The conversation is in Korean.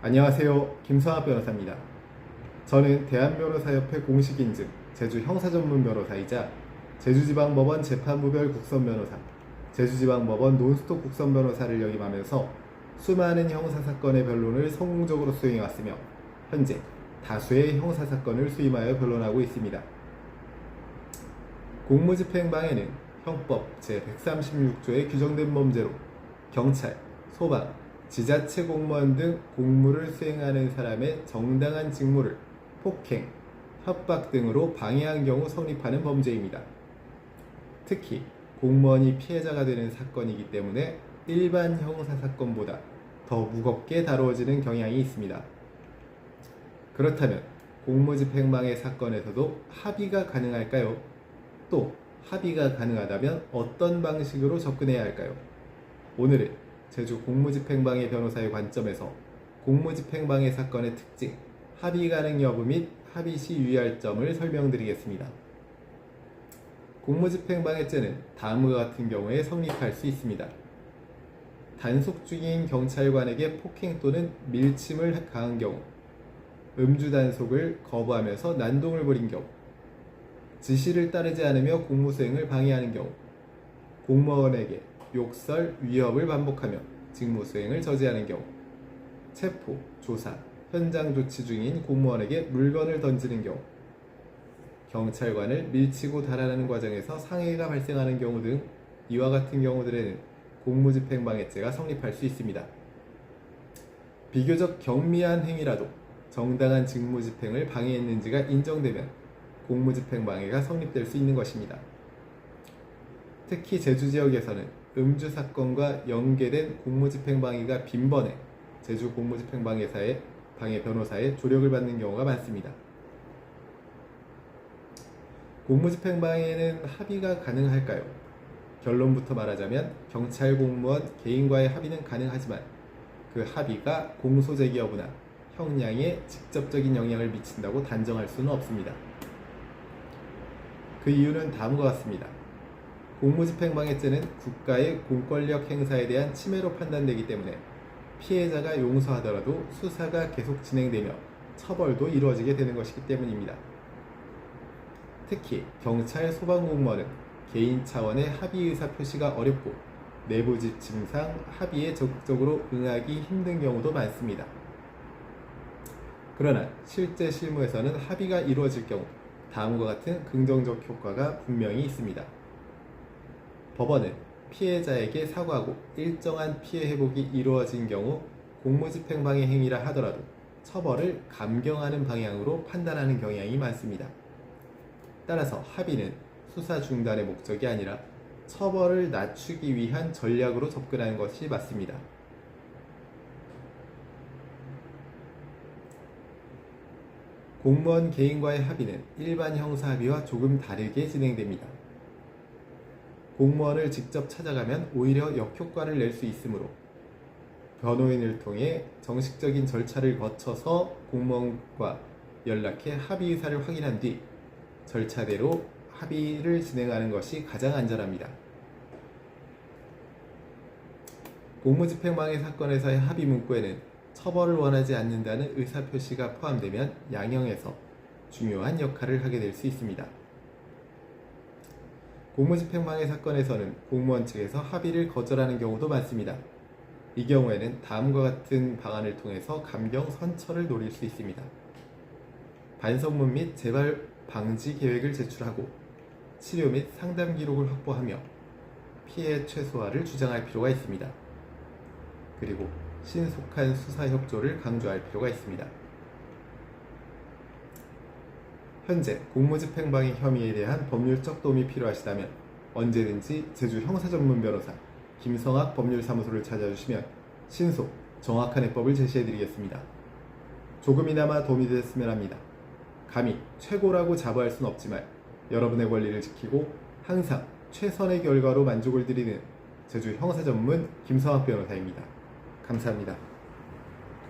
안녕하세요. 김성학 변호사입니다. 저는 대한변호사협회 공식인증 제주 형사전문 변호사이자 제주지방법원 재판부별 국선변호사, 제주지방법원 논스톱 국선변호사를 역임하면서 수많은 형사사건의 변론을 성공적으로 수행해왔으며 현재 다수의 형사사건을 수임하여 변론하고 있습니다. 공무집행방해는 형법 제136조에 규정된 범죄로 경찰, 소방, 지자체 공무원 등 공무를 수행하는 사람의 정당한 직무를 폭행, 협박 등으로 방해한 경우 성립하는 범죄입니다. 특히 공무원이 피해자가 되는 사건이기 때문에 일반 형사사건보다 더 무겁게 다루어지는 경향이 있습니다. 그렇다면 공무집행방해 사건에서도 합의가 가능할까요? 또 합의가 가능하다면 어떤 방식으로 접근해야 할까요? 오늘은 제주 공무집행방해 변호사의 관점에서 공무집행방해 사건의 특징, 합의 가능 여부 및 합의 시 유의할 점을 설명드리겠습니다. 공무집행방해죄는 다음과 같은 경우에 성립할 수 있습니다. 단속 중인 경찰관에게 폭행 또는 밀침을 가한 경우, 음주단속을 거부하면서 난동을 부린 경우, 지시를 따르지 않으며 공무수행을 방해하는 경우, 공무원에게 욕설, 위협을 반복하며 직무수행을 저지하는 경우, 체포, 조사, 현장 조치 중인 공무원에게 물건을 던지는 경우, 경찰관을 밀치고 달아나는 과정에서 상해가 발생하는 경우 등 이와 같은 경우들에는 공무집행방해죄가 성립할 수 있습니다. 비교적 경미한 행위라도 정당한 직무집행을 방해했는지가 인정되면 공무집행방해가 성립될 수 있는 것입니다. 특히 제주 지역에서는 음주 사건과 연계된 공무집행방해가 빈번해 제주 공무집행방해사의 방해 변호사의 조력을 받는 경우가 많습니다. 공무집행방해는 합의가 가능할까요? 결론부터 말하자면 경찰 공무원 개인과의 합의는 가능하지만 그 합의가 공소제기 여부나 형량에 직접적인 영향을 미친다고 단정할 수는 없습니다. 그 이유는 다음과 같습니다. 공무집행방해죄는 국가의 공권력 행사에 대한 침해로 판단되기 때문에 피해자가 용서하더라도 수사가 계속 진행되며 처벌도 이루어지게 되는 것이기 때문입니다. 특히 경찰, 소방공무원은 개인 차원의 합의 의사 표시가 어렵고 내부 지침상 합의에 적극적으로 응하기 힘든 경우도 많습니다. 그러나 실제 실무에서는 합의가 이루어질 경우 다음과 같은 긍정적 효과가 분명히 있습니다. 법원은 피해자에게 사과하고 일정한 피해 회복이 이루어진 경우 공무집행방해 행위라 하더라도 처벌을 감경하는 방향으로 판단하는 경향이 많습니다. 따라서 합의는 수사 중단의 목적이 아니라 처벌을 낮추기 위한 전략으로 접근하는 것이 맞습니다. 공무원 개인과의 합의는 일반 형사 합의와 조금 다르게 진행됩니다. 공무원을 직접 찾아가면 오히려 역효과를 낼 수 있으므로 변호인을 통해 정식적인 절차를 거쳐서 공무원과 연락해 합의 의사를 확인한 뒤 절차대로 합의를 진행하는 것이 가장 안전합니다. 공무집행방해 사건에서의 합의 문구에는 처벌을 원하지 않는다는 의사표시가 포함되면 양형에서 중요한 역할을 하게 될 수 있습니다. 공무집행방해 사건에서는 공무원 측에서 합의를 거절하는 경우도 많습니다. 이 경우에는 다음과 같은 방안을 통해서 감경 선처를 노릴 수 있습니다. 반성문 및 재발 방지 계획을 제출하고 치료 및 상담 기록을 확보하며 피해 최소화를 주장할 필요가 있습니다. 그리고 신속한 수사 협조를 강조할 필요가 있습니다. 현재 공무집행방해 혐의에 대한 법률적 도움이 필요하시다면 언제든지 제주 형사전문 변호사 김성학 법률사무소를 찾아주시면 신속, 정확한 해법을 제시해드리겠습니다. 조금이나마 도움이 되셨으면 합니다. 감히 최고라고 자부할 수는 없지만 여러분의 권리를 지키고 항상 최선의 결과로 만족을 드리는 제주 형사전문 김성학 변호사입니다. 감사합니다.